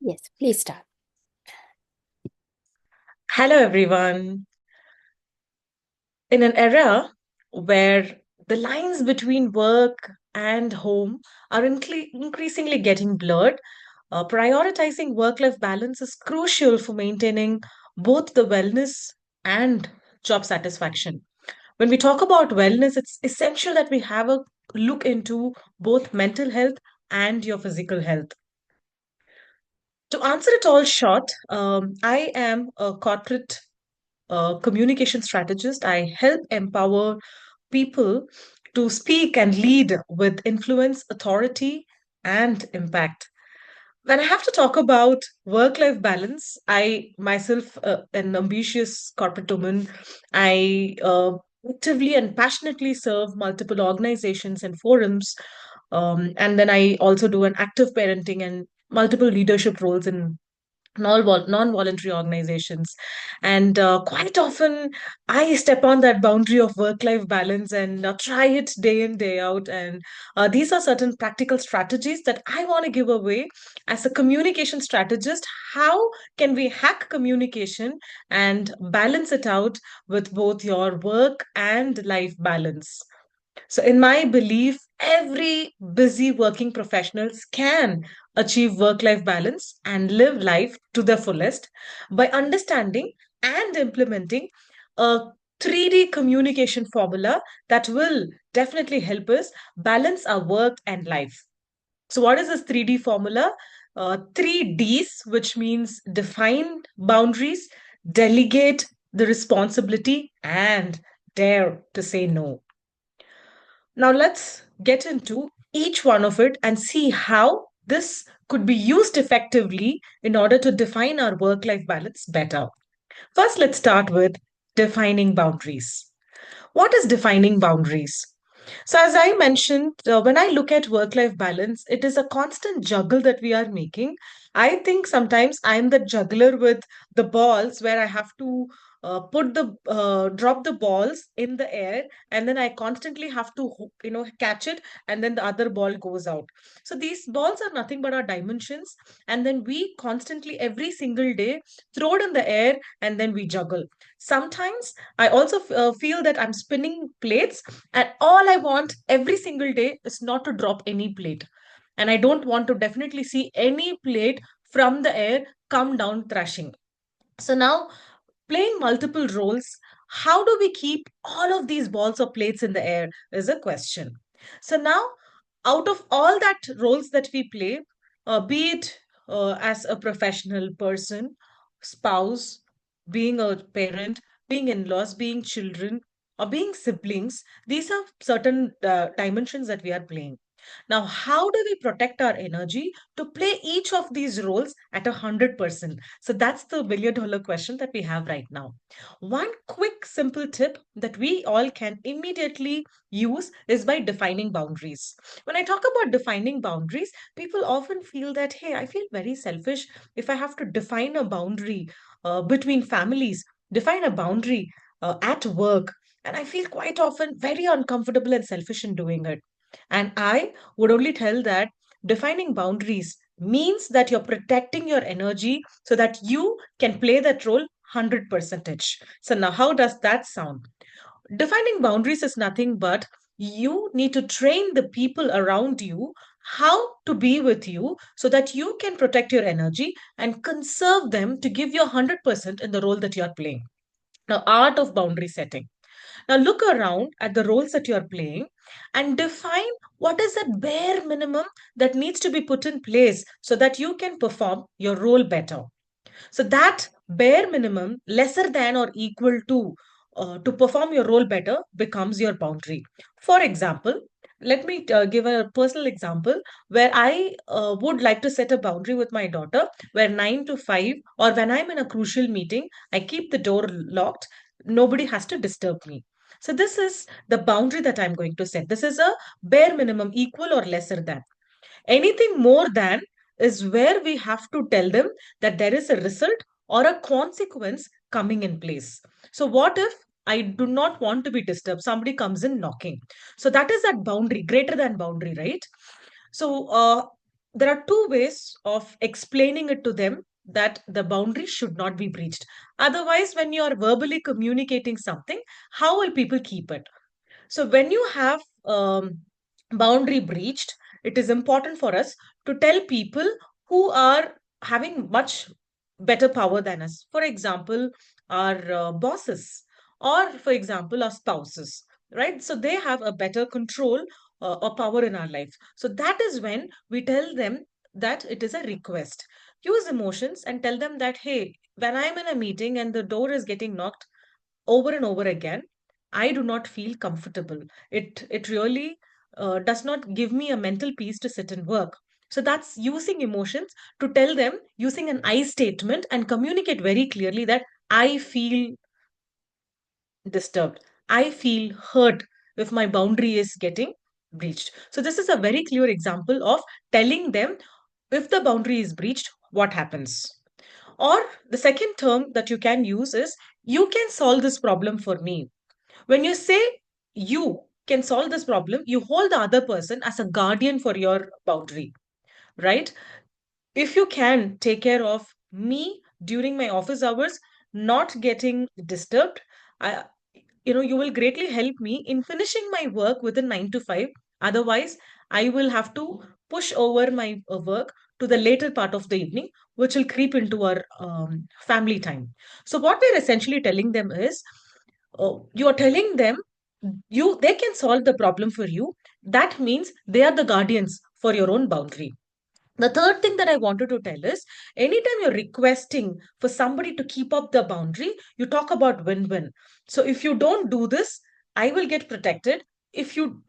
Yes, please start. Hello, everyone. In an era where the lines between work and home are increasingly getting blurred, prioritizing work life balance is crucial for maintaining both the wellness and job satisfaction. When we talk about wellness, it's essential that we have a look into both mental health and your physical health. To answer it all short, I am a corporate communication strategist. I help empower people to speak and lead with influence, authority, and impact. When I have to talk about work life balance, I myself, an ambitious corporate woman, I actively and passionately serve multiple organizations and forums. And then I also do an active parenting and multiple leadership roles in non-voluntary organizations, and quite often I step on that boundary of work-life balance and try it day in day out. And these are certain practical strategies that I want to give away as a communication strategist. How can we hack communication and balance it out with both your work and life balance? So, in my belief, every busy working professionals can achieve work-life balance and live life to the fullest by understanding and implementing a 3D communication formula that will definitely help us balance our work and life. So, what is this 3D formula? Three Ds, which means define boundaries, delegate the responsibility, and dare to say no. Now let's get into each one of it and see how this could be used effectively in order to define our work life balance better. First, let's start with defining boundaries. What is defining boundaries? So, as I mentioned, when I look at work life balance, it is a constant juggle that we are making. I think sometimes I'm the juggler with the balls where I have to drop the balls in the air, and then I constantly have to, catch it, and then the other ball goes out. So, these balls are nothing but our dimensions, and then we constantly, every single day, throw it in the air and then we juggle. Sometimes I also feel that I'm spinning plates, and all I want every single day is not to drop any plate. And I don't want to definitely see any plate from the air come down thrashing. So now, playing multiple roles, how do we keep all of these balls or plates in the air is a question. So now, out of all that roles that we play, be it as a professional person, spouse, being a parent, being in-laws, being children, or being siblings, these are certain dimensions that we are playing. Now, how do we protect our energy to play each of these roles at 100%? So that's the $1 billion question that we have right now. One quick, simple tip that we all can immediately use is by defining boundaries. When I talk about defining boundaries, people often feel that, hey, I feel very selfish if I have to define a boundary between families, define a boundary at work. And I feel quite often very uncomfortable and selfish in doing it. And I would only tell that defining boundaries means that you're protecting your energy so that you can play that role 100 percentage. So now how does that sound? Defining boundaries is nothing but you need to train the people around you how to be with you so that you can protect your energy and conserve them to give you 100% in the role that you're playing. Now, art of boundary setting. Now, look around at the roles that you're playing and define what is that bare minimum that needs to be put in place so that you can perform your role better. So, that bare minimum, lesser than or equal to perform your role better, becomes your boundary. For example, let me give a personal example where I would like to set a boundary with my daughter where 9 to 5, or when I'm in a crucial meeting, I keep the door locked. Nobody has to disturb me. So, this is the boundary that I'm going to set. This is a bare minimum, equal or lesser than. Anything more than is where we have to tell them that there is a result or a consequence coming in place. So, what if I do not want to be disturbed? Somebody comes in knocking. So, that is that boundary, greater than boundary, right? So, there are two ways of explaining it to them that the boundary should not be breached. Otherwise, when you are verbally communicating something, how will people keep it? So when you have boundary breached, it is important for us to tell people who are having much better power than us. For example, our bosses, or for example, our spouses, right? So they have a better control or power in our life. So that is when we tell them that it is a request. Use emotions and tell them that, hey, when I'm in a meeting and the door is getting knocked over and over again, I do not feel comfortable. It really does not give me a mental peace to sit and work. So that's using emotions to tell them using an I statement and communicate very clearly that I feel disturbed. I feel hurt if my boundary is getting breached. So this is a very clear example of telling them if the boundary is breached, what happens. Or the second term that you can use is, you can solve this problem for me. When you say you can solve this problem, you hold the other person as a guardian for your boundary, right? If you can take care of me during my office hours, not getting disturbed, I, you will greatly help me in finishing my work within 9 to 5. Otherwise, I will have to push over my work to the later part of the evening, which will creep into our family time. So what we're essentially telling them is, you are telling them they can solve the problem for you. That means they are the guardians for your own boundary. The third thing that I wanted to tell is, anytime you're requesting for somebody to keep up the boundary, you talk about win-win. So if you don't do this, I will get protected. If you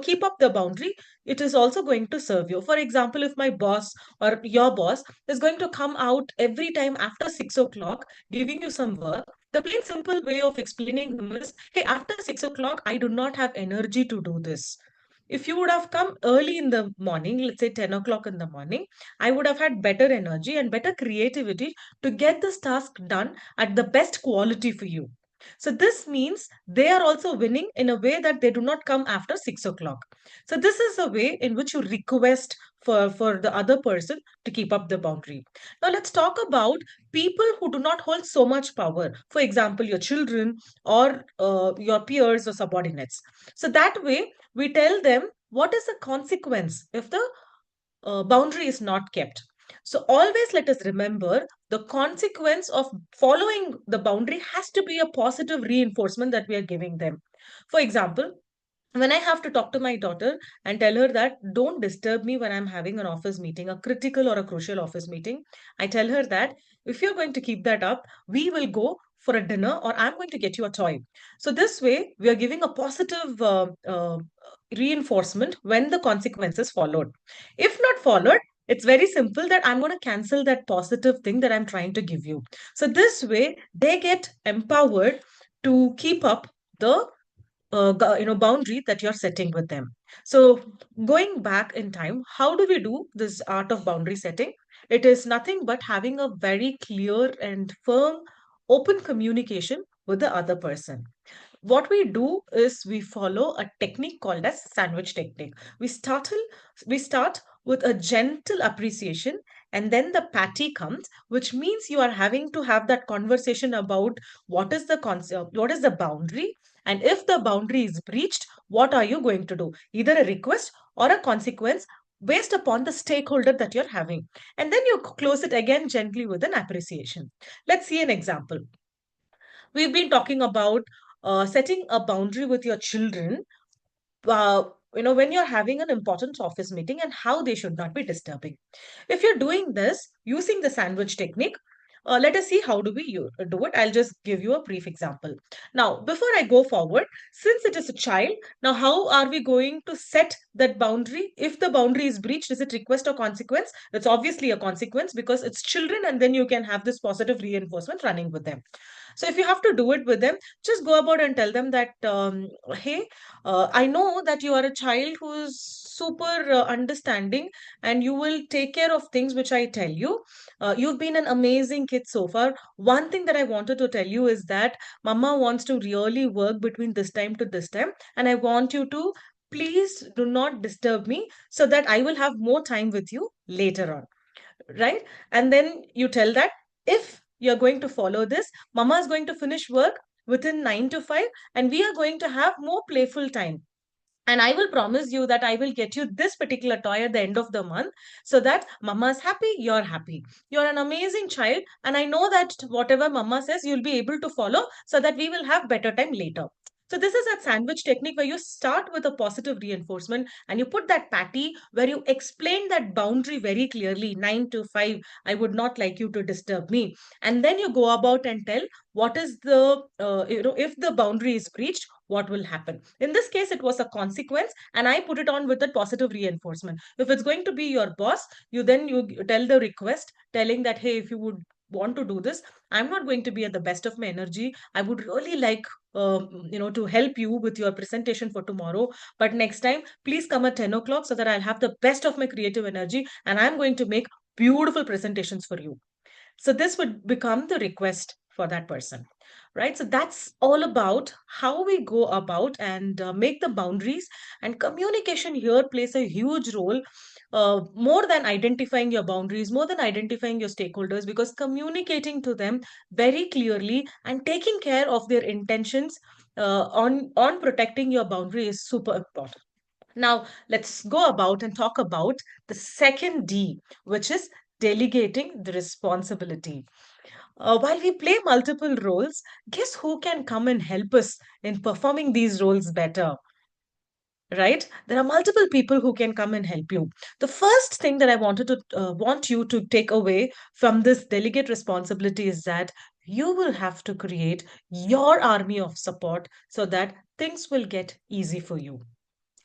keep up the boundary, it is also going to serve you. For example, if my boss or your boss is going to come out every time after 6 o'clock, giving you some work, the plain simple way of explaining them is, hey, after 6 o'clock, I do not have energy to do this. If you would have come early in the morning, let's say 10 o'clock in the morning, I would have had better energy and better creativity to get this task done at the best quality for you. So this means they are also winning in a way that they do not come after 6 o'clock. So this is a way in which you request for the other person to keep up the boundary. Now let's talk about people who do not hold so much power. For example, your children or your peers or subordinates. So that way we tell them what is the consequence if the boundary is not kept. So always let us remember the consequence of following the boundary has to be a positive reinforcement that we are giving them. For example, when I have to talk to my daughter and tell her that don't disturb me when I'm having an office meeting, a critical or a crucial office meeting, I tell her that if you're going to keep that up, we will go for a dinner or I'm going to get you a toy. So this way, we are giving a positive reinforcement when the consequences followed. If not followed, it's very simple that I'm going to cancel that positive thing that I'm trying to give you. So this way, they get empowered to keep up the boundary that you're setting with them. So going back in time, how do we do this art of boundary setting? It is nothing but having a very clear and firm open communication with the other person. What we do is we follow a technique called as sandwich technique. We start with a gentle appreciation, and then the patty comes, which means you are having to have that conversation about what is the concept, what is the boundary, and if the boundary is breached, what are you going to do? Either a request or a consequence based upon the stakeholder that you're having. And then you close it again gently with an appreciation. Let's see an example. We've been talking about setting a boundary with your children, when you're having an important office meeting and how they should not be disturbing. If you're doing this using the sandwich technique, let us see how do we do it. I'll just give you a brief example. Now, before I go forward, since it is a child, now how are we going to set that boundary? If the boundary is breached, is it request or consequence? It's obviously a consequence because it's children, and then you can have this positive reinforcement running with them. So if you have to do it with them, just go about and tell them that, hey, I know that you are a child who is super understanding and you will take care of things which I tell you. You've been an amazing kid so far. One thing that I wanted to tell you is that Mama wants to really work between this time to this time, and I want you to please do not disturb me so that I will have more time with you later on, right? And then you tell that if you're going to follow this, mama is going to finish work within 9 to 5, and we are going to have more playful time. And I will promise you that I will get you this particular toy at the end of the month, so that mama is happy, you're happy. You're an amazing child, and I know that whatever mama says, you'll be able to follow so that we will have better time later. So this is that sandwich technique where you start with a positive reinforcement and you put that patty where you explain that boundary very clearly: 9 to 5, I would not like you to disturb me. And then you go about and tell what is the, if the boundary is breached, what will happen. In this case, it was a consequence, and I put it on with a positive reinforcement. If it's going to be your boss, you tell the request, telling that, hey, if you would want to do this, I'm not going to be at the best of my energy. I would really like, to help you with your presentation for tomorrow. But next time, please come at 10 o'clock so that I'll have the best of my creative energy and I'm going to make beautiful presentations for you. So this would become the request for that person, right? So that's all about how we go about and make the boundaries. And communication here plays a huge role, more than identifying your boundaries, more than identifying your stakeholders, because communicating to them very clearly and taking care of their intentions on protecting your boundary is super important. Now, let's go about and talk about the second D, which is delegating the responsibility. While we play multiple roles, guess who can come and help us in performing these roles better? Right? There are multiple people who can come and help you. The first thing that I want you to take away from this delegate responsibility is that you will have to create your army of support so that things will get easy for you.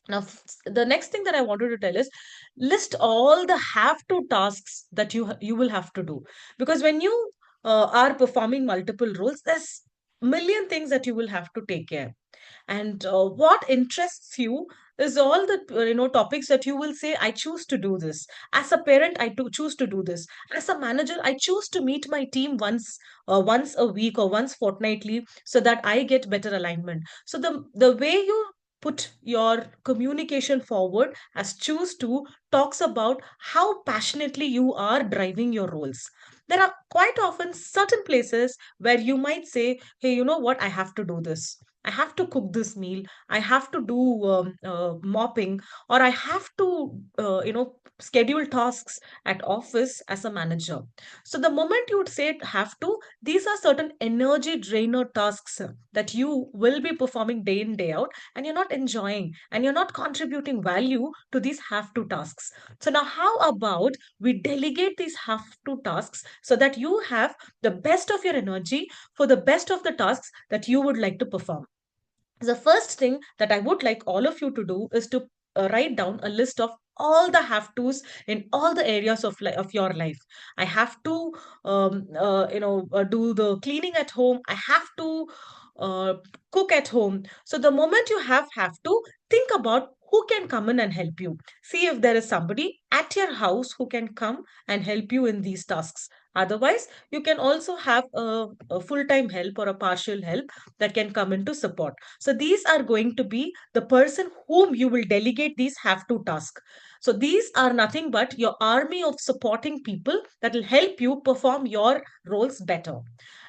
Now, the next thing that I wanted to tell is list all the have to tasks that you will have to do. Because when you are performing multiple roles, there's million things that you will have to take care. And what interests you is all the topics that you will say, I choose to do this. As a parent, choose to do this. As a manager, I choose to meet my team once a week or once fortnightly so that I get better alignment. So the way you put your communication forward as choose to talks about how passionately you are driving your roles. There are quite often certain places where you might say, hey, you know what, I have to do this. I have to cook this meal. I have to do mopping, or I have to, schedule tasks at office as a manager. So the moment you would say have to, these are certain energy drainer tasks that you will be performing day in, day out, and you're not enjoying and you're not contributing value to these have to tasks. So now, how about we delegate these have to tasks so that you have the best of your energy for the best of the tasks that you would like to perform? The first thing that I would like all of you to do is to write down a list of all the have tos in all the areas of your life. I have to, do the cleaning at home. I have to uh, cook at home. So the moment you have to, think about who can come in and help you. See if there is somebody at your house who can come and help you in these tasks. Otherwise, you can also have a full-time help or a partial help that can come into support. So these are going to be the person whom you will delegate these have to task. So these are nothing but your army of supporting people that will help you perform your roles better.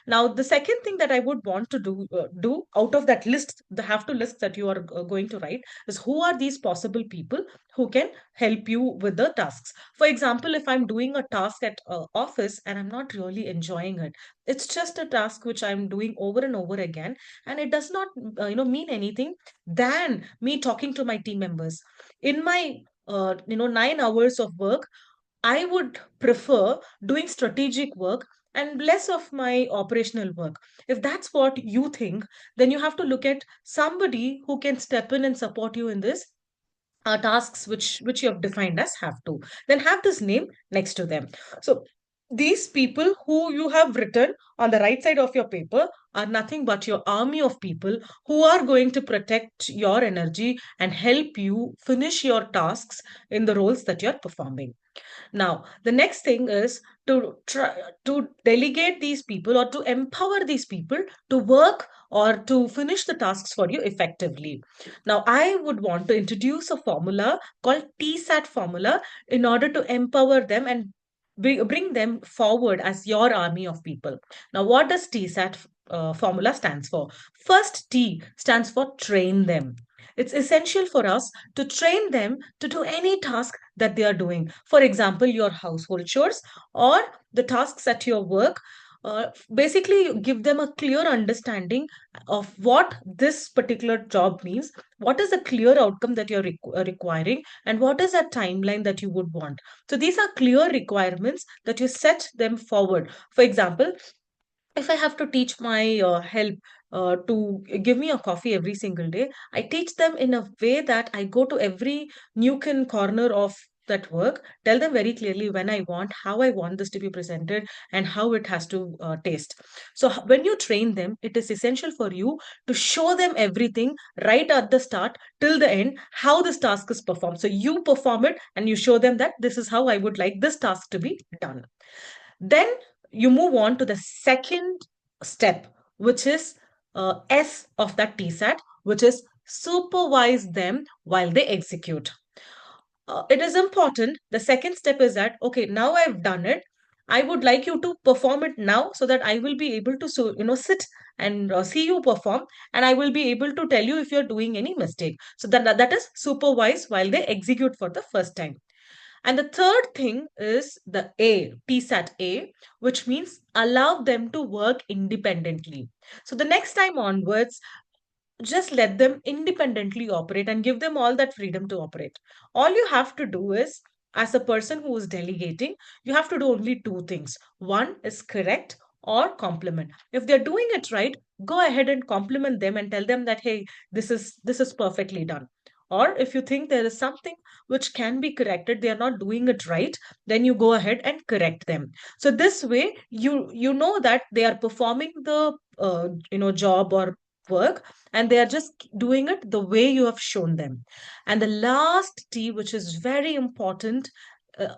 Now, the second thing that I would want to do out of that list, the have to list that you are going to write, is who are these possible people who can help you with the tasks. For example, if I'm doing a task at office and I'm not really enjoying it, it's just a task which I'm doing over and over again, and it does not mean anything than me talking to my team members in my 9 hours of work. I would prefer doing strategic work and less of my operational work. If that's what you think, then you have to look at somebody who can step in and support you in this tasks which you have defined as have to. Then have this name next to them. So these people who you have written on the right side of your paper are nothing but your army of people who are going to protect your energy and help you finish your tasks in the roles that you're performing. Now, the next thing is to try to delegate these people or to empower these people to work or to finish the tasks for you effectively. Now, I would want to introduce a formula called TSAT formula in order to empower them and bring them forward as your army of people. Now, what does TSAT formula stands for? First, T stands for train them. It's essential for us to train them to do any task that they are doing. For example, your household chores or the tasks at your work. Basically, you give them a clear understanding of what this particular job means, what is the clear outcome that you're requiring, and what is that timeline that you would want. So, these are clear requirements that you set them forward. For example, if I have to teach my help to give me a coffee every single day, I teach them in a way that I go to every nook and corner of that work, tell them very clearly when I want, how I want this to be presented, and how it has to taste. So, when you train them, it is essential for you to show them everything right at the start till the end, how this task is performed. So, you perform it and you show them that this is how I would like this task to be done. Then you move on to the second step, which is S of that TSAT, which is supervise them while they execute. It is important. The second step is that, okay, now I've done it. I would like you to perform it now so that I will be able to, so, sit and see you perform, and I will be able to tell you if you're doing any mistake. So that is supervise while they execute for the first time. And the third thing is the A, TSAT A, which means allow them to work independently. So the next time onwards, just let them independently operate and give them all that freedom to operate. All you have to do is, as a person who is delegating, you have to do only two things. One is correct or compliment. If they're doing it right, go ahead and compliment them and tell them that, hey, this is perfectly done. Or if you think there is something which can be corrected, they are not doing it right, then you go ahead and correct them. So this way, you know that they are performing the job or work, and they are just doing it the way you have shown them. And the last T, which is very important,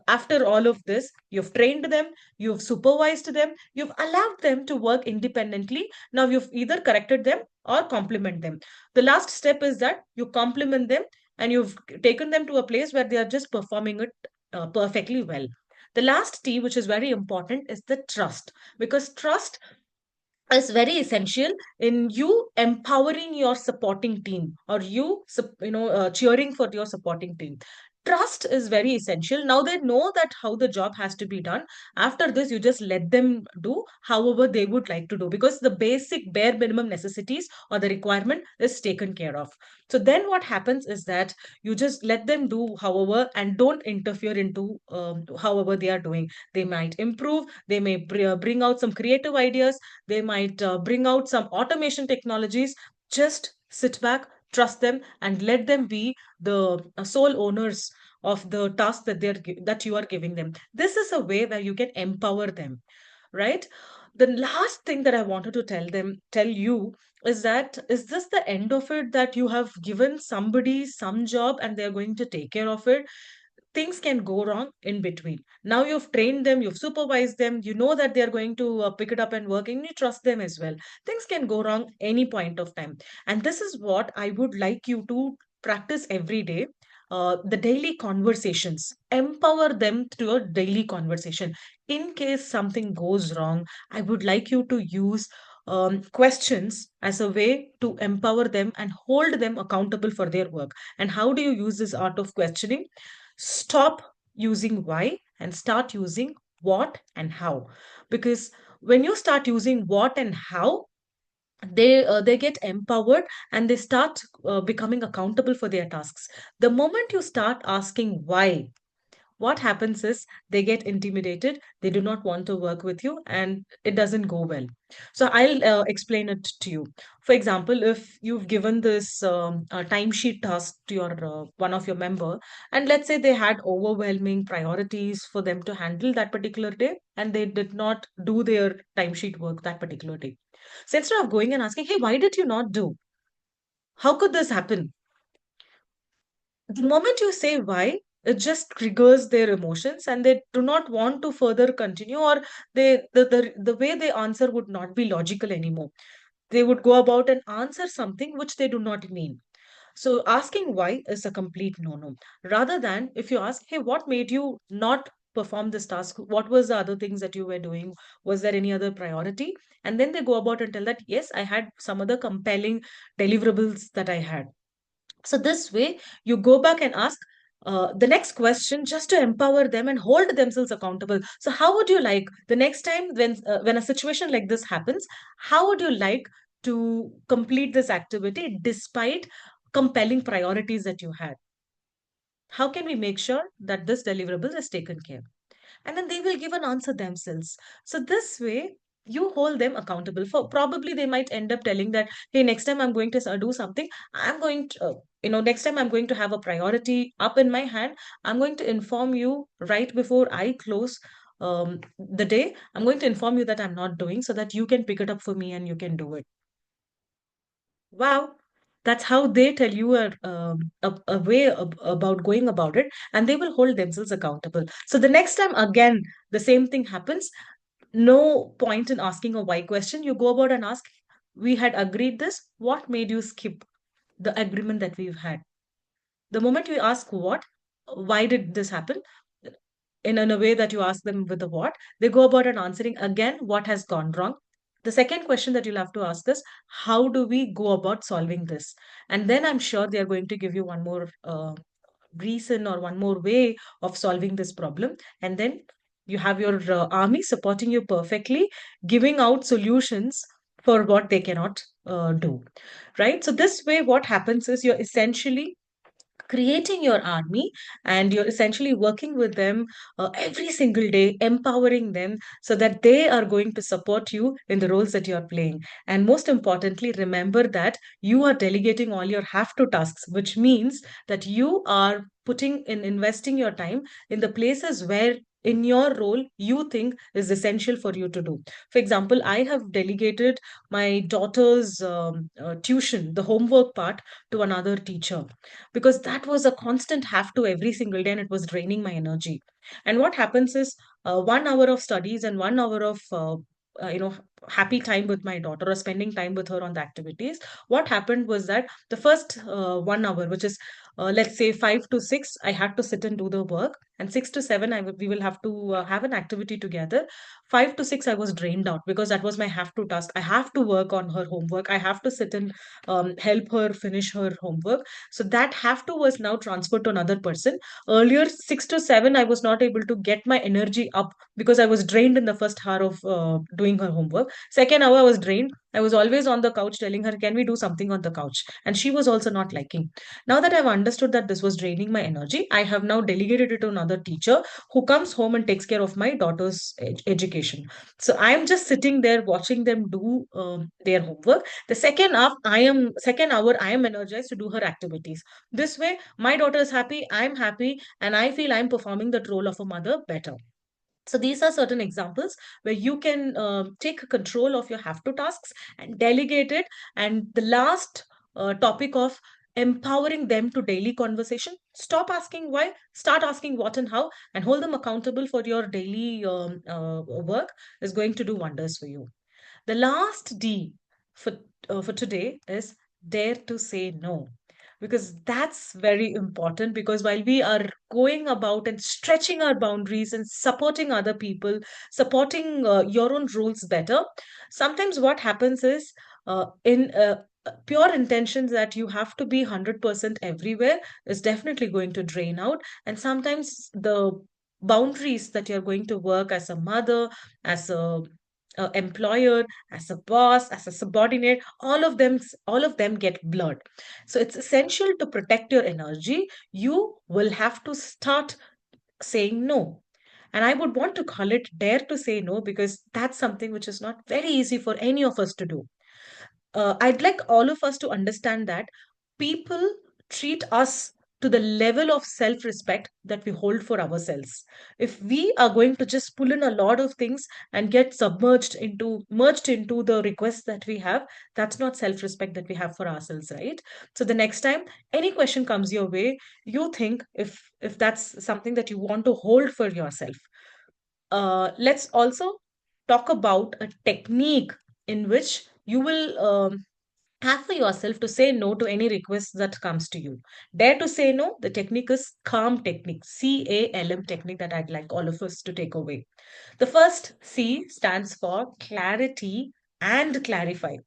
after all of this, you've trained them, you've supervised them, you've allowed them to work independently. Now you've either corrected them or compliment them. The last step is that you compliment them and you've taken them to a place where they are just performing it perfectly well. The last T, which is very important, is the trust, because trust is very essential in you empowering your supporting team, or cheering for your supporting team. Trust is very essential. Now they know that how the job has to be done. After this, you just let them do however they would like to do, because the basic bare minimum necessities or the requirement is taken care of. So then what happens is that you just let them do however, and don't interfere into however they are doing. They might improve, they may bring out some creative ideas, they might bring out some automation technologies. Just sit back, trust them, and let them be the sole owners of the task that you are giving them. This is a way where you can empower them, right? The last thing that I wanted to tell you, is that, is this the end of it, that you have given somebody some job and they're going to take care of it? Things can go wrong in between. Now you've trained them, you've supervised them, you know that they're going to pick it up and work, and you trust them as well. Things can go wrong any point of time. And this is what I would like you to practice every day. The daily conversations, empower them through a daily conversation. In case something goes wrong, I would like you to use questions as a way to empower them and hold them accountable for their work. And how do you use this art of questioning? Stop using why and start using what and how. Because when you start using what and how, they get empowered and they start becoming accountable for their tasks. The moment you start asking why, what happens is they get intimidated, they do not want to work with you, and it doesn't go well. So I'll explain it to you. For example, if you've given this timesheet task to your one of your member, and let's say they had overwhelming priorities for them to handle that particular day, and they did not do their timesheet work that particular day. So instead of going and asking, hey, why did you not do, how could this happen, the moment you say why, it just triggers their emotions and they do not want to further continue, or the way they answer would not be logical anymore. they would go about and answer something which they do not mean. So asking why is a complete no-no. Rather than if you ask, hey, what made you not perform this task? What was the other things that you were doing? Was there any other priority? And then they go about and tell that, yes, I had some other compelling deliverables that I had. So this way, you go back and ask the next question just to empower them and hold themselves accountable. So how would you like the next time when a situation like this happens, how would you like to complete this activity despite compelling priorities that you had? How can we make sure that this deliverable is taken care of? And then they will give an answer themselves. So this way, you hold them accountable for probably they might end up telling that, hey, next time I'm going to do something, I'm going to, next time I'm going to have a priority up in my hand. I'm going to inform you right before I close the day. I'm going to inform you that I'm not doing so that you can pick it up for me and you can do it. Wow. That's how they tell you a way about going about it, and they will hold themselves accountable. So the next time, again, the same thing happens. No point in asking a why question. You go about and ask, we had agreed this. What made you skip the agreement that we've had? The moment you ask what, why did this happen? In a way that you ask them with the what, they go about and answering again what has gone wrong. The second question that you'll have to ask is, how do we go about solving this? And then I'm sure they are going to give you one more reason or one more way of solving this problem. And then you have your army supporting you perfectly, giving out solutions for what they cannot do. Right. So, this way, what happens is you're essentially creating your army, and you're essentially working with them every single day, empowering them so that they are going to support you in the roles that you're playing. And most importantly, remember that you are delegating all your have to tasks, which means that you are putting in investing your time in the places where in your role you think is essential for you to do. For example, I have delegated my daughter's tuition, the homework part, to another teacher, because that was a constant have to every single day and it was draining my energy. And what happens is 1 hour of studies and 1 hour of uh, you know happy time with my daughter or spending time with her on the activities. What happened was that the first 1 hour, which is let's say 5 to 6, I had to sit and do the work, and 6 to 7 we will have to have an activity together. 5 to 6 I was drained out because that was my have to task. I have to work on her homework. I have to sit and help her finish her homework. So that have to was now transferred to another person. Earlier, 6 to 7, I was not able to get my energy up because I was drained in the first hour of doing her homework. Second hour, I was drained. I was always on the couch telling her, can we do something on the couch? And she was also not liking. Now that I've understood that this was draining my energy, I have now delegated it to another teacher who comes home and takes care of my daughter's education. So I'm just sitting there watching them do their homework. The second hour I am energized to do her activities. This way my daughter is happy, I'm happy, and I feel I'm performing that role of a mother better. So these are certain examples where you can take control of your have to tasks and delegate it. And the last topic of empowering them to daily conversation, stop asking why, start asking what and how, and hold them accountable for your daily work is going to do wonders for you. The last D for today is dare to say no. Because that's very important. Because while we are going about and stretching our boundaries and supporting other people, supporting your own rules better, sometimes what happens is in pure intentions that you have to be 100% everywhere is definitely going to drain out. And sometimes the boundaries that you're going to work as a mother, as a employer, as a boss, as a subordinate, all of them get blurred. So it's essential to protect your energy. You will have to start saying no. And I would want to call it dare to say no, because that's something which is not very easy for any of us to do. I'd like all of us to understand that people treat us to the level of self respect that we hold for ourselves. If we are going to just pull in a lot of things and get merged into the requests that we have, that's not self respect that we have for ourselves, right? So the next time any question comes your way, you think if that's something that you want to hold for yourself. Let's also talk about a technique in which You will have for yourself to say no to any request that comes to you. Dare to say no. The technique is calm technique, CALM technique, that I'd like all of us to take away. The first C stands for clarity and clarify.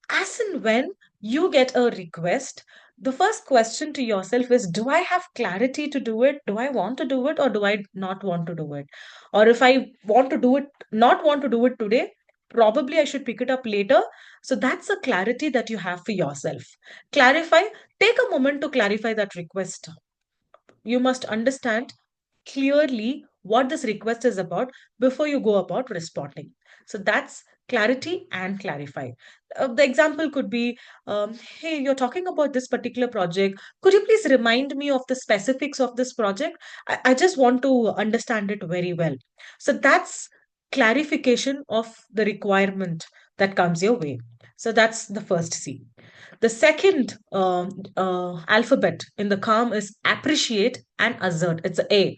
As and when you get a request, the first question to yourself is, do I have clarity to do it? Do I want to do it, or do I not want to do it? Or if I want to do it, not want to do it today, probably I should pick it up later. So that's a clarity that you have for yourself. Clarify, take a moment to clarify that request. You must understand clearly what this request is about before you go about responding. So that's clarity and clarify. The example could be, hey, you're talking about this particular project. Could you please remind me of the specifics of this project? I just want to understand it very well. So that's clarification of the requirement that comes your way. So that's the first C. The second alphabet in the calm is appreciate and assert. It's a A.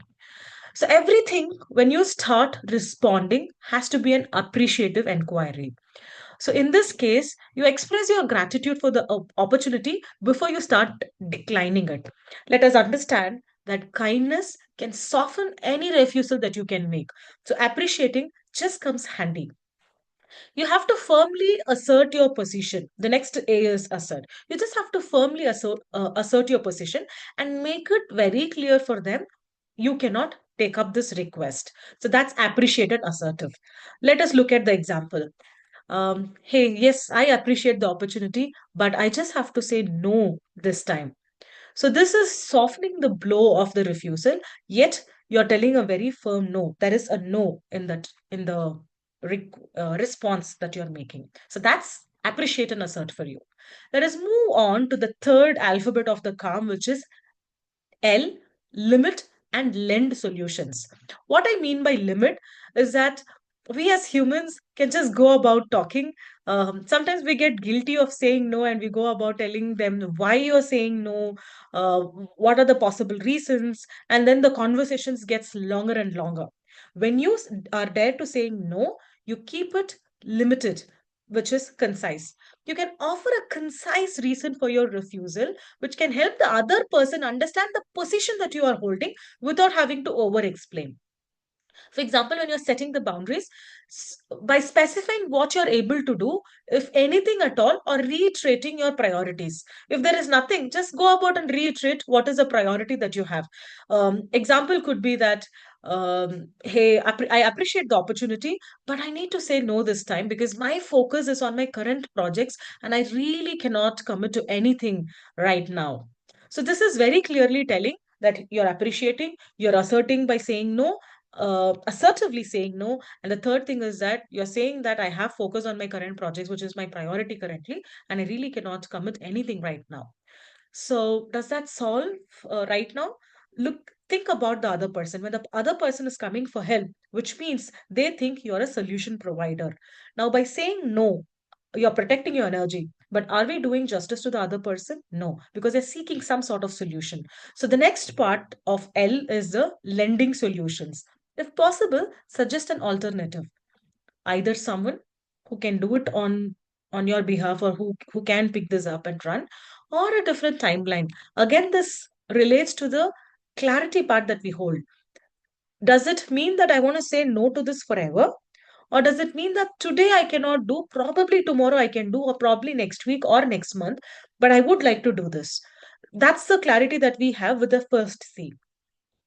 So everything when you start responding has to be an appreciative inquiry. So in this case, you express your gratitude for the opportunity before you start declining it. Let us understand that kindness can soften any refusal that you can make. So appreciating just comes handy. You have to firmly assert your position. The next A is assert. You just have to firmly assert your position and make it very clear for them you cannot take up this request. So that's appreciated assertive. Let us look at the example. Hey, yes, I appreciate the opportunity, but I just have to say no this time. So this is softening the blow of the refusal, yet you're telling a very firm no. There is a no in that in the response that you're making. So that's appreciate and assert for you. Let us move on to the third alphabet of the calm, which is L, limit and lend solutions. What I mean by limit is that we as humans can just go about talking. Sometimes we get guilty of saying no and we go about telling them why you're saying no, uh, what are the possible reasons, and then the conversations gets longer and longer. When you are dare to saying no, you keep it limited, which is concise. You can offer a concise reason for your refusal, which can help the other person understand the position that you are holding without having to over explain. For example, when you're setting the boundaries, by specifying what you're able to do, if anything at all, or reiterating your priorities. If there is nothing, just go about and reiterate what is the priority that you have. Example could be that, hey, I appreciate the opportunity, but I need to say no this time because my focus is on my current projects and I really cannot commit to anything right now. So, this is very clearly telling that you're appreciating, you're asserting by saying no, assertively saying no. And the third thing is that you're saying that I have focus on my current projects, which is my priority currently, and I really cannot commit anything right now. So, does that solve right now? Look, think about the other person. When the other person is coming for help, which means they think you're a solution provider. Now, by saying no, you're protecting your energy. But are we doing justice to the other person? No, because they're seeking some sort of solution. So, the next part of L is the lending solutions. If possible, suggest an alternative, either someone who can do it on your behalf or who can pick this up and run, or a different timeline. Again, this relates to the clarity part that we hold. Does it mean that I want to say no to this forever, or does it mean that today I cannot do, probably tomorrow I can do, or probably next week or next month, but I would like to do this? That's the clarity that we have with the first C.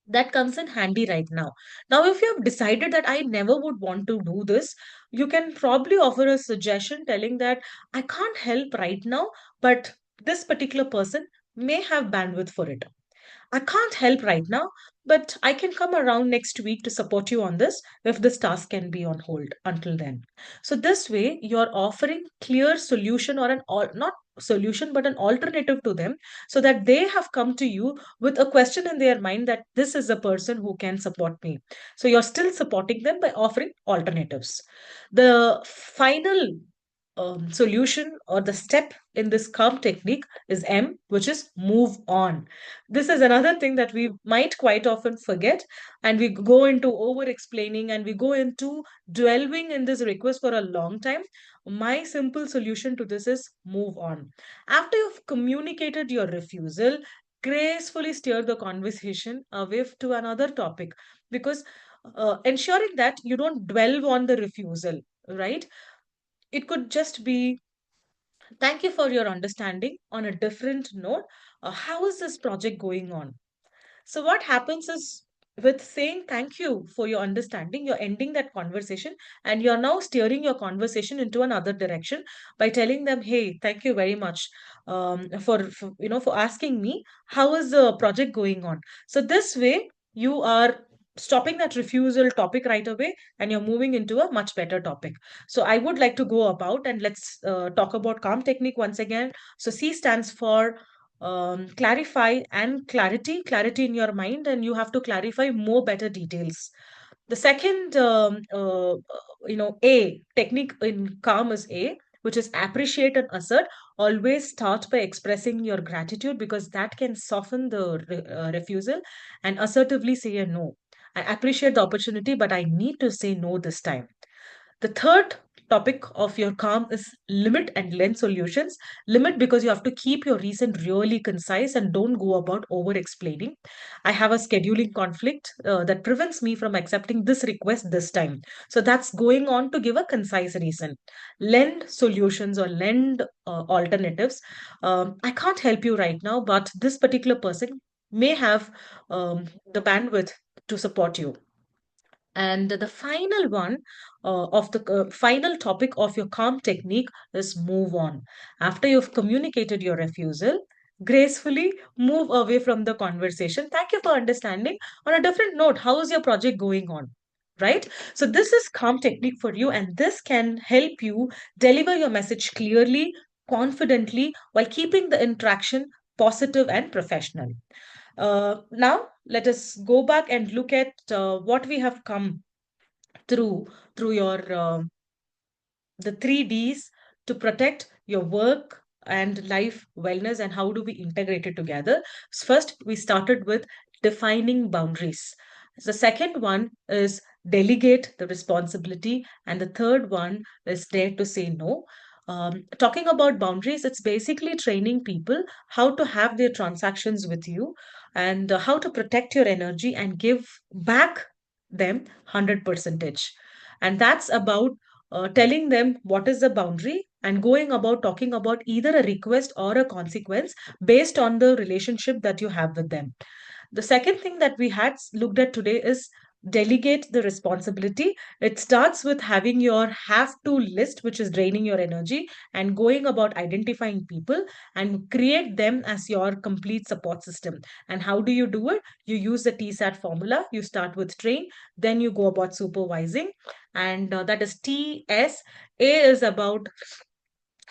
That comes in handy right now. Now, if you have decided that I never would want to do this, you can probably offer a suggestion telling that I can't help right now, but this particular person may have bandwidth for it. I can't help right now, but I can come around next week to support you on this if this task can be on hold until then. So this way, you're offering clear solution, or not solution but an alternative to them, so that they have come to you with a question in their mind that this is a person who can support me. So you're still supporting them by offering alternatives. The final solution or the step in this calm technique is M, which is move on. This is another thing that we might quite often forget, and we go into over explaining and we go into dwelling in this request for a long time. My simple solution to this is move on. After you've communicated your refusal, gracefully steer the conversation away to another topic, because ensuring that you don't dwell on the refusal, right? It could just be, thank you for your understanding. On a different note, how is this project going on? So, what happens is, with saying thank you for your understanding, you're ending that conversation and you're now steering your conversation into another direction by telling them, hey, thank you very much for asking me, how is the project going on? So, this way, you are stopping that refusal topic right away and you're moving into a much better topic. So, I would like to go about and let's talk about calm technique once again. So, C stands for clarify and clarity in your mind, and you have to clarify more better details. The second A technique in calm is A, which is appreciate and assert. Always start by expressing your gratitude, because that can soften the refusal. And assertively say a no. I appreciate the opportunity, but I need to say no this time. The third topic of your calm is limit and lens solutions. Limit, because you have to keep your reason really concise and don't go about over explaining. I have a scheduling conflict that prevents me from accepting this request this time. So that's going on to give a concise reason. Lend solutions or lend alternatives. I can't help you right now, but this particular person may have the bandwidth to support you. And the final one of the final topic of your calm technique is move on. After you've communicated your refusal, gracefully move away from the conversation. Thank you for understanding. On a different note, how is your project going on? Right? So, this is calm technique for you, and this can help you deliver your message clearly, confidently, while keeping the interaction positive and professional. Now, let us go back and look at what we have come through through your the 3Ds to protect your work and life wellness, and how do we integrate it together. First, we started with defining boundaries. The second one is delegate the responsibility, and the third one is dare to say no. Talking about boundaries, it's basically training people how to have their transactions with you, and how to protect your energy and give back them 100 percentage. And that's about telling them what is the boundary and going about talking about either a request or a consequence based on the relationship that you have with them. The second thing that we had looked at today is delegate the responsibility. It starts with having your have to list, which is draining your energy, and going about identifying people and create them as your complete support system. And how do you do it? You use the TSAT formula. You start with train, then you go about supervising, and that is TS. A is about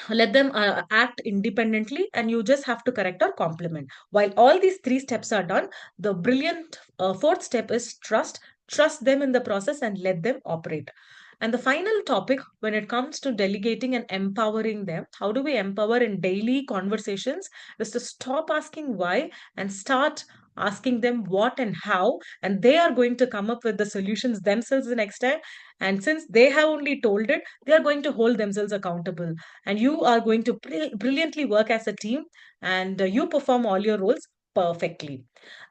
let them act independently, and you just have to correct or compliment. While all these three steps are done, the brilliant fourth step is trust them in the process and let them operate. And the final topic, when it comes to delegating and empowering them, how do we empower in daily conversations, is to stop asking why and start asking them what and how, and they are going to come up with the solutions themselves the next time. And since they have only told it, they are going to hold themselves accountable, and you are going to brilliantly work as a team, and you perform all your roles perfectly.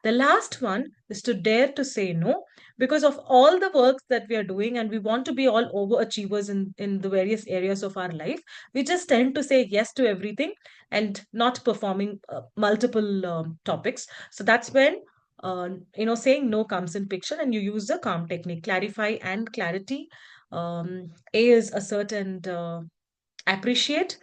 The last one is to dare to say no, because of all the works that we are doing and we want to be all overachievers in the various areas of our life. We just tend to say yes to everything and not performing multiple topics. So that's when saying no comes in picture, and you use the calm technique, clarify and clarity. A is assert and appreciate.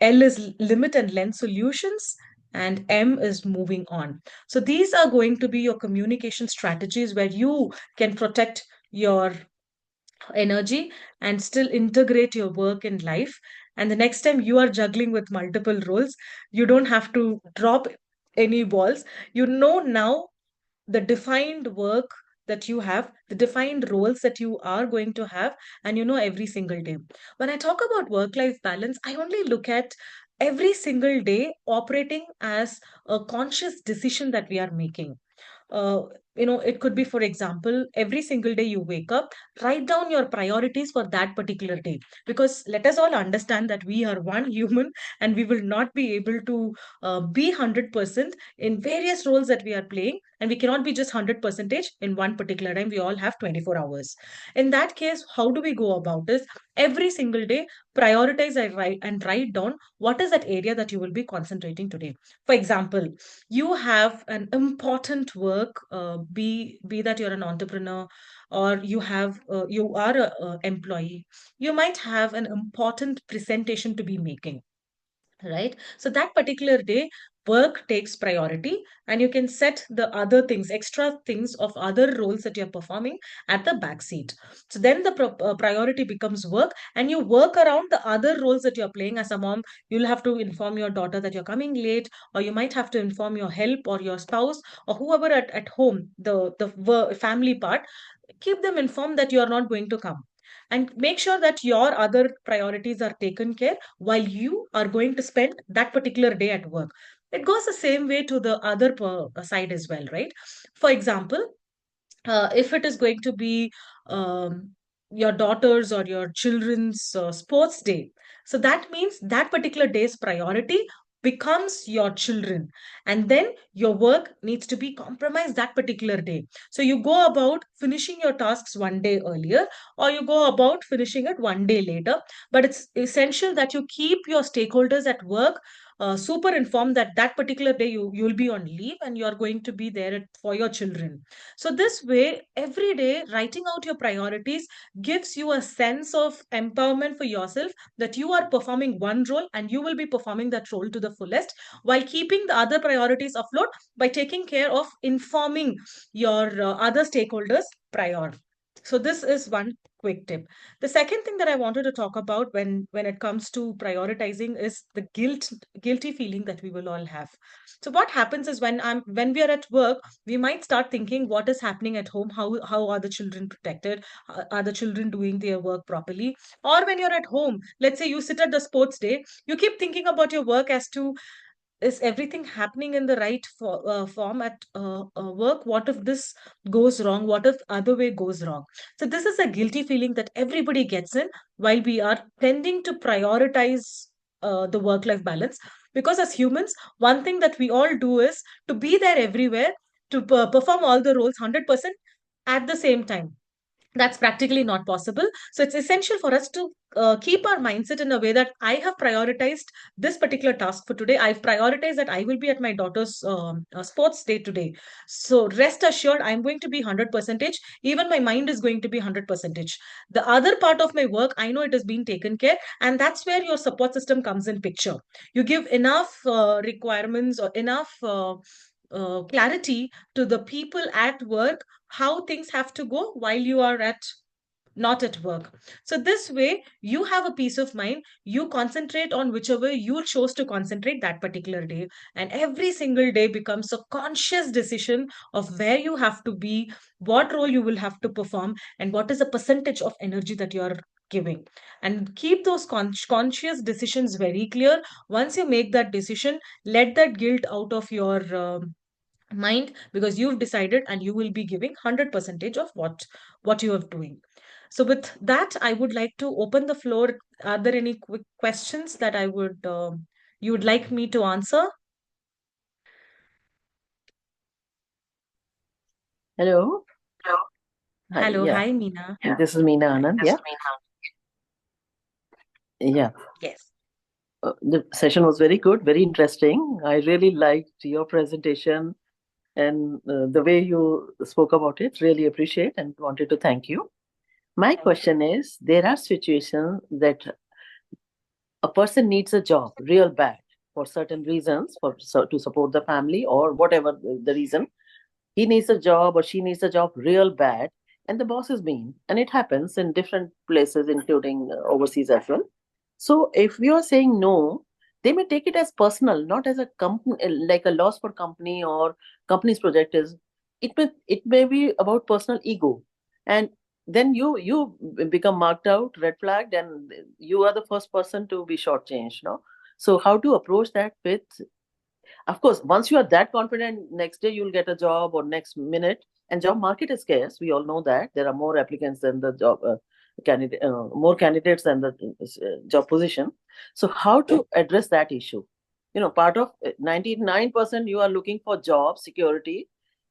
L is limit and lend solutions. And M is moving on. So these are going to be your communication strategies where you can protect your energy and still integrate your work in life. And the next time you are juggling with multiple roles, you don't have to drop any balls. You know now the defined work that you have, the defined roles that you are going to have, and you know every single day. When I talk about work life balance, I only look at every single day operating as a conscious decision that we are making. uh, it could be, for example, every single day you wake up, write down your priorities for that particular day. Because let us all understand that we are one human, and we will not be able to be 100% in various roles that we are playing. And we cannot be just 100% in one particular time. We all have 24 hours. In that case, how do we go about this? Every single day, prioritize and write down what is that area that you will be concentrating today. For example, you have an important work, be that you're an entrepreneur, or you are a employee. You might have an important presentation to be making, right? So that particular day, work takes priority, and you can set the other things, extra things of other roles that you're performing at the back seat. So then the priority becomes work, and you work around the other roles that you're playing. As a mom, you'll have to inform your daughter that you're coming late, or you might have to inform your help or your spouse or whoever at home, the family part. Keep them informed that you are not going to come, and make sure that your other priorities are taken care while you are going to spend that particular day at work. It goes the same way to the other side as well, right? For example, if it is going to be um, your daughter's or your children's sports day, so that means that particular day's priority becomes your children, and then your work needs to be compromised that particular day. So you go about finishing your tasks one day earlier, or you go about finishing it one day later. But it's essential that you keep your stakeholders at work super informed that that particular day you'll be on leave, and you're going to be there for your children. So, this way, every day, writing out your priorities gives you a sense of empowerment for yourself, that you are performing one role and you will be performing that role to the fullest, while keeping the other priorities afloat by taking care of informing your other stakeholders prior. So, this is one quick tip. The second thing that I wanted to talk about when it comes to prioritizing is the guilty feeling that we will all have. So what happens is, when we are at work, we might start thinking what is happening at home, how are the children protected, are the children doing their work properly. Or when you're at home, let's say you sit at the sports day, you keep thinking about your work as to, is everything happening in the right form at work? What if this goes wrong? What if other way goes wrong? So this is a guilty feeling that everybody gets in while we are tending to prioritize the work life balance. Because as humans, one thing that we all do is to be there everywhere, to perform all the roles 100% at the same time. That's practically not possible. So it's essential for us to keep our mindset in a way that I have prioritized this particular task for today. I've prioritized that I will be at my daughter's sports day today. So rest assured, I'm going to be 100%. Even my mind is going to be 100%. The other part of my work, I know it has been taken care. And that's where your support system comes in picture. You give enough requirements or enough clarity to the people at work, how things have to go while you are at not at work. So this way you have a peace of mind. You concentrate on whichever you chose to concentrate that particular day, and every single day becomes a conscious decision of where you have to be, what role you will have to perform, and what is the percentage of energy that you are giving. And keep those conscious decisions very clear. Once you make that decision, let that guilt out of your mind, because you've decided and you will be giving 100% of what you are doing. So with that, I would like to open the floor. Are there any quick questions that I would you would like me to answer? Hello. Hi. Hello, Yeah. hi Meena. This is Meena Anand. Yeah. Yeah. Yes. The session was very good, very interesting. I really liked your presentation and the way you spoke about it. Really appreciate and wanted to thank you. My Thank you. question is, there are situations that a person needs a job real bad for certain reasons, to support the family or whatever the reason. He needs a job or she needs a job real bad, and the boss is mean, and it happens in different places including overseas as well. So if we are saying no, they may take it as personal, not as a company, like a loss for company or company's project is it may be about personal ego, and then you become marked out, red flagged, and you are the first person to be shortchanged, no? So how to approach that with, of course, once you are that confident, next day you'll get a job or next minute. And job market is scarce. We all know that there are more applicants than the job candidate, more candidates than the job position. So how to address that issue? Part of 99% you are looking for job security,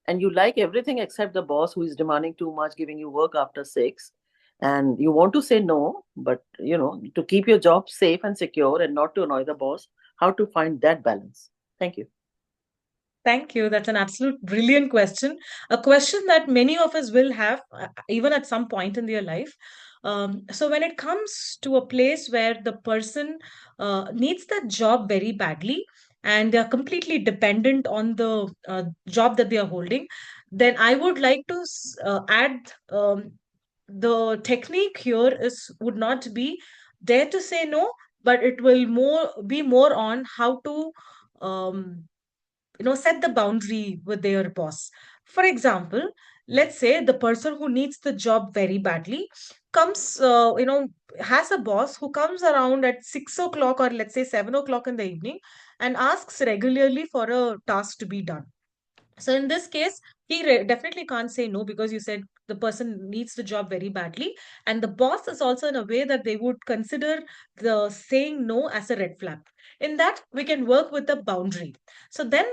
and you like everything except the boss who is demanding too much, giving you work after 6, and you want to say no, but to keep your job safe and secure and not to annoy the boss. How to find that balance? Thank you. Thank you. That's an absolute brilliant question. A question that many of us will have, even at some point in their life. So, when it comes to a place where the person needs that job very badly and they are completely dependent on the job that they are holding, then I would like to add the technique here is would not be dare to say no, but it will more on how to um, set the boundary with their boss. For example, let's say the person who needs the job very badly comes has a boss who comes around at 6 o'clock, or let's say 7 o'clock in the evening, and asks regularly for a task to be done. So in this case, he definitely can't say no, because you said the person needs the job very badly, and the boss is also in a way that they would consider the saying no as a red flag. In that, we can work with the boundary. So then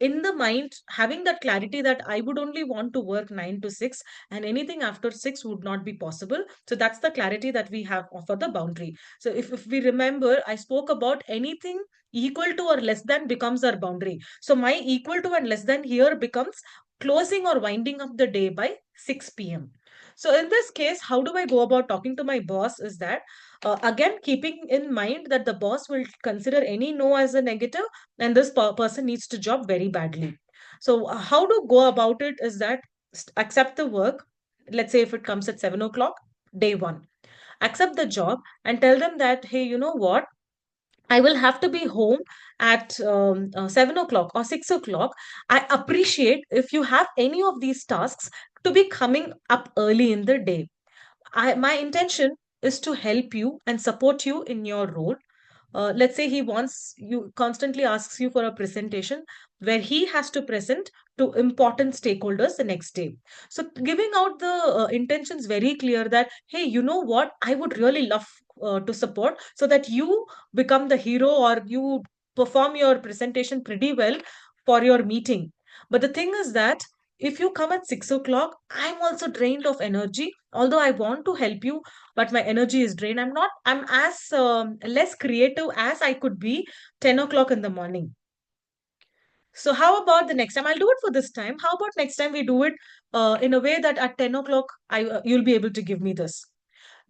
in the mind, having that clarity that I would only want to work 9 to 6, and anything after 6 would not be possible. So that's the clarity that we have for the boundary. So if we remember, I spoke about anything equal to or less than becomes our boundary. So my equal to and less than here becomes closing or winding up the day by 6 p.m. So in this case, how do I go about talking to my boss is that, again, keeping in mind that the boss will consider any no as a negative, and this person needs to job very badly. So how to go about it is that accept the work. Let's say if it comes at 7 o'clock, day one, accept the job and tell them that, hey, you know what? I will have to be home at 7 o'clock or 6 o'clock. I appreciate if you have any of these tasks to be coming up early in the day. My intention is to help you and support you in your role. Let's say he wants you constantly asks you for a presentation where he has to present to important stakeholders the next day. So giving out the intentions very clear that, hey, you know what, I would really love to support so that you become the hero, or you perform your presentation pretty well for your meeting. But the thing is that if you come at 6 o'clock, I'm also drained of energy. Although I want to help you, but my energy is drained. I'm as less creative as I could be 10 o'clock in the morning. So how about the next time? I'll do it for this time. How about next time we do it in a way that at 10 o'clock, you'll be able to give me this.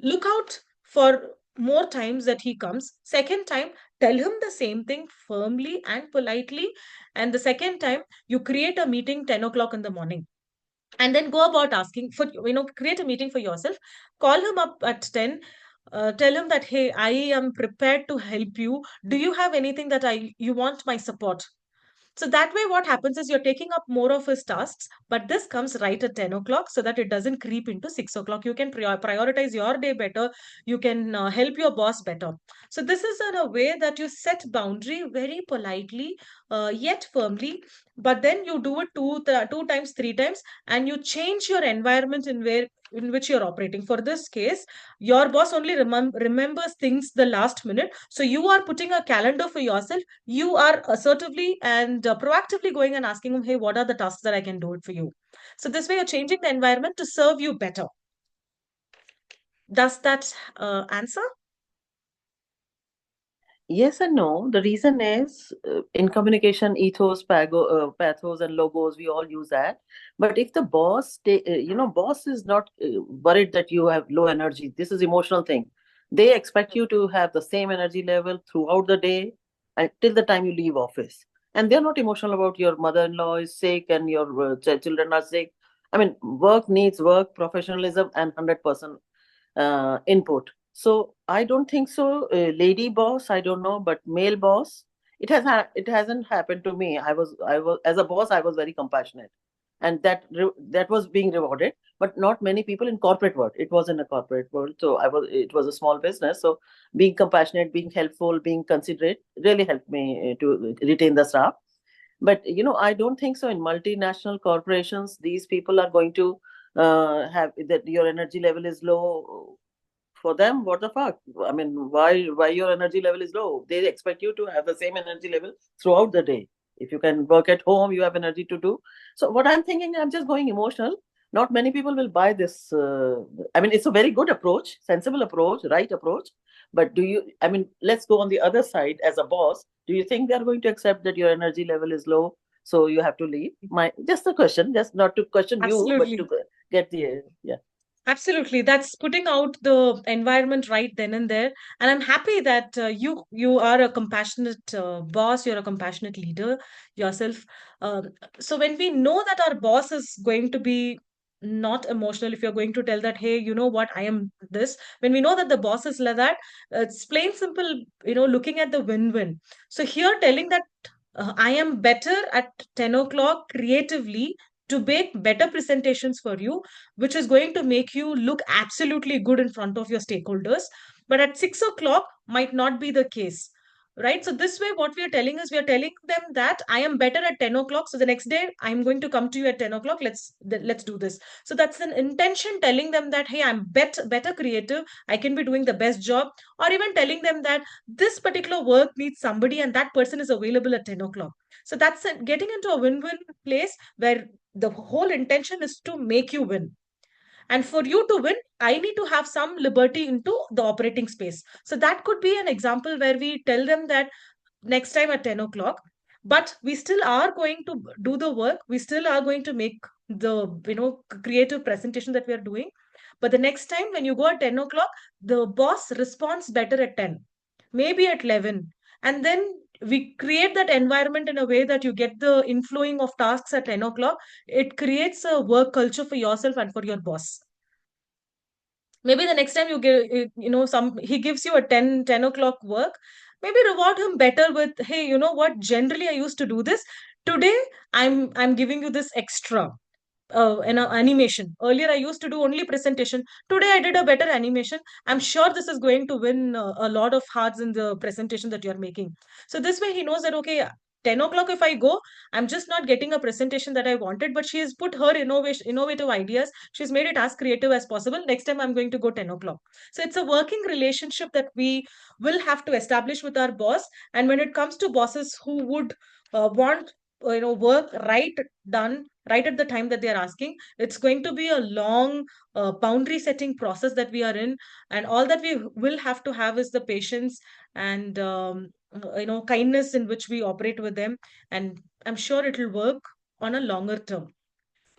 Look out for more times that he comes. Second time, tell him the same thing firmly and politely. And the second time, you create a meeting 10 o'clock in the morning, and then go about asking for, create a meeting for yourself. Call him up at 10. Tell him that, hey, I am prepared to help you. Do you have anything that I you want my support? So that way, what happens is you're taking up more of his tasks, but this comes right at 10 o'clock so that it doesn't creep into 6 o'clock. You can prioritize your day better. You can help your boss better. So this is in a way that you set boundary very politely, yet firmly, but then you do it two times, three times, and you change your environment in which you're operating. For this case, your boss only remembers things the last minute. So you are putting a calendar for yourself. You are assertively and proactively going and asking him, hey, what are the tasks that I can do it for you? So this way, you're changing the environment to serve you better. Does that answer? Yes and no. The reason is, in communication, ethos, pathos, and logos, we all use that. But if the boss is not worried that you have low energy, this is emotional thing. They expect you to have the same energy level throughout the day until the time you leave office. And they're not emotional about your mother-in-law is sick and your children are sick. I mean, work needs work, professionalism, and 100% input. So I don't think so. Lady boss, I don't know, but male boss, it hasn't happened to me. I was as a boss, I was very compassionate. and that was being rewarded. But not many people in corporate world. It was in a corporate world, so it was a small business. So being compassionate, being helpful, being considerate really helped me to retain the staff. But I don't think so. In multinational corporations, these people are going to have that your energy level is low. For them, what the fuck? I mean, why your energy level is low? They expect you to have the same energy level throughout the day. If you can work at home, you have energy to do. So what I'm thinking, I'm just going emotional. Not many people will buy this. I mean, it's a very good approach, sensible approach, right approach. But I mean, let's go on the other side. As a boss, do you think they're going to accept that your energy level is low, so you have to leave? Just a question, just not to question you, but to Absolutely. get the yeah. Absolutely. That's putting out the environment right then and there. And I'm happy that you are a compassionate boss, you're a compassionate leader yourself. Um, so when we know that our boss is going to be not emotional, if you're going to tell that, hey, you know what, I am this, when we know that the boss is like that, it's plain simple, looking at the win-win. So here telling that I am better at 10 o'clock creatively to make better presentations for you, which is going to make you look absolutely good in front of your stakeholders. But at 6 o'clock might not be the case. Right. So this way, what we are telling is we are telling them that I am better at 10 o'clock. So the next day I'm going to come to you at 10 o'clock. Let's do this. So that's an intention telling them that, hey, I'm better creative. I can be doing the best job. Or even telling them that this particular work needs somebody and that person is available at 10 o'clock. So that's it, getting into a win-win place where the whole intention is to make you win. And for you to win, I need to have some liberty into the operating space. So that could be an example where we tell them that next time at 10 o'clock, but we still are going to do the work. We still are going to make the, creative presentation that we are doing. But the next time when you go at 10 o'clock, the boss responds better at 10, maybe at 11. And then we create that environment in a way that you get the inflowing of tasks at 10 o'clock. It creates a work culture for yourself and for your boss. Maybe the next time you give, some he gives you a 10 o'clock work, maybe reward him better with, hey, you know what, generally I used to do this. Today I'm giving you this extra an animation. Earlier, I used to do only presentation. Today, I did a better animation. I'm sure this is going to win a lot of hearts in the presentation that you're making. So this way, he knows that okay, 10 o'clock if I go, I'm just not getting a presentation that I wanted, but she has put her innovative ideas. She's made it as creative as possible. Next time, I'm going to go 10 o'clock. So it's a working relationship that we will have to establish with our boss. And when it comes to bosses who would want work done right at the time that they are asking, it's going to be a long boundary setting process that we are in. And all that we will have to have is the patience and kindness in which we operate with them. And I'm sure it will work on a longer term.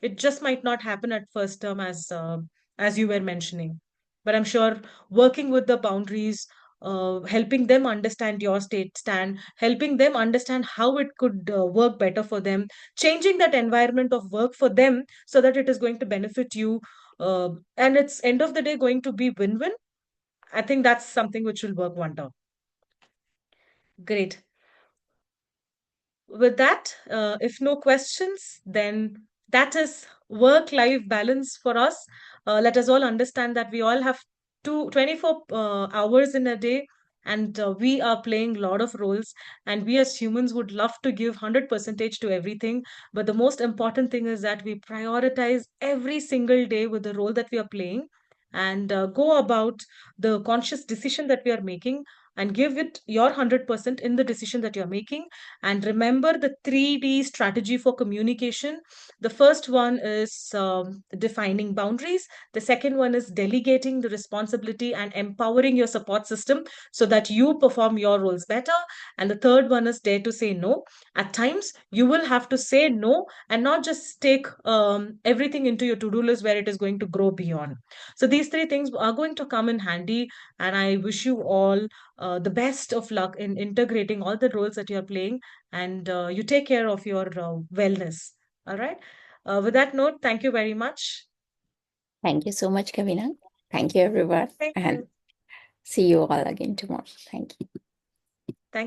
It just might not happen at first term as you were mentioning, but I'm sure working with the boundaries, helping them understand your stand, helping them understand how it could work better for them, changing that environment of work for them so that it is going to benefit you, and it's end of the day going to be win-win. I think that's something which will work wonder. Great. With that, if no questions, then that is work life balance for us. Let us all understand that we all have 24 hours in a day, and we are playing a lot of roles. And we as humans would love to give 100% to everything. But the most important thing is that we prioritize every single day with the role that we are playing and go about the conscious decision that we are making and give it your 100% in the decision that you're making. And remember the 3D strategy for communication. The first one is defining boundaries. The second one is delegating the responsibility and empowering your support system so that you perform your roles better. And the third one is dare to say no. At times, you will have to say no and not just take everything into your to do list where it is going to grow beyond. So, these three things are going to come in handy. And I wish you all the best of luck in integrating all the roles that you're playing, and you take care of your wellness. All right. With that note, thank you very much. Thank you so much, Kavina. Thank you, everyone. Thank And you. see you all again tomorrow. Thank you.